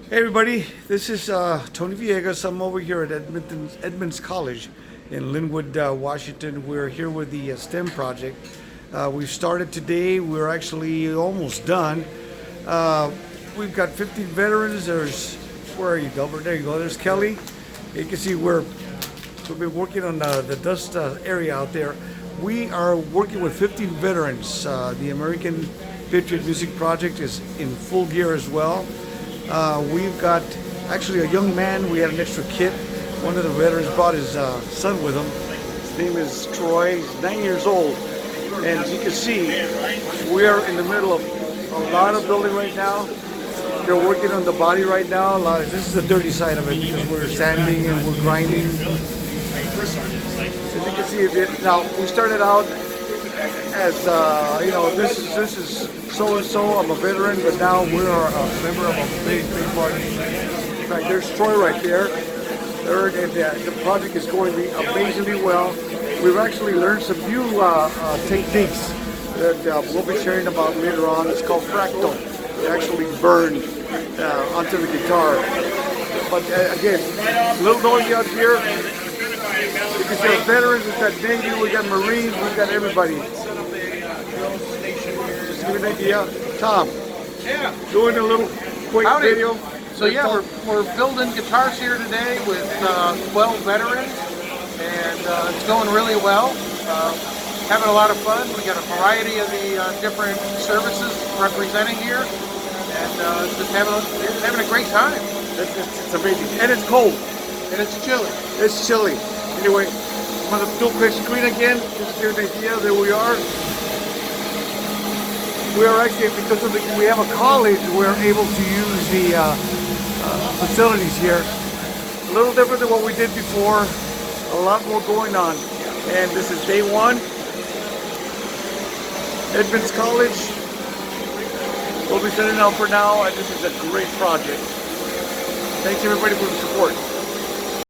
Hey everybody, this is Tony Villegas. I'm over here at Edmunds College in Linwood, Washington. We're here with the STEM project. We've started today. We're actually almost done. We've got 15 veterans. Where are you, Delbert? There you go. There's Kelly. You can see we've been working on the dust area out there. We are working with 15 veterans. The American Patriot Music Project is in full gear as well. We've got actually a young man. We had an extra kit. One of the veterans brought his son with him. His name is Troy. He's 9 years old. And as you can see, we are in the middle of a lot of building right now. They're working on the body right now. This is the dirty side of it because we're sanding and we're grinding. As you can see, now we started out as this is so and so. I'm a veteran, but now we're a member of a big party. In fact, there's Troy right there. The project is going amazingly well. We've actually learned some new techniques that we'll be sharing about later on. It's called fractal. It actually burned onto the guitar. But again, a little noisy out here. You can see veterans, we've got Navy, we've got Marines, we've got everybody. Just to give you an idea, Tom, doing a little quick video. So yeah, we're building guitars here today with 12 veterans, and it's going really well. Having a lot of fun. We got a variety of the different services representing here, and just having a great time. It's amazing, and it's cold, and it's chilly. It's chilly. Anyway, I'm going to do a quick screen again, just to give you an idea. There we are. We are actually, because we have a college, we're able to use the facilities here. A little different than what we did before. A lot more going on. And this is day one. Edmunds College. We'll be setting out for now, and this is a great project. Thanks everybody for the support.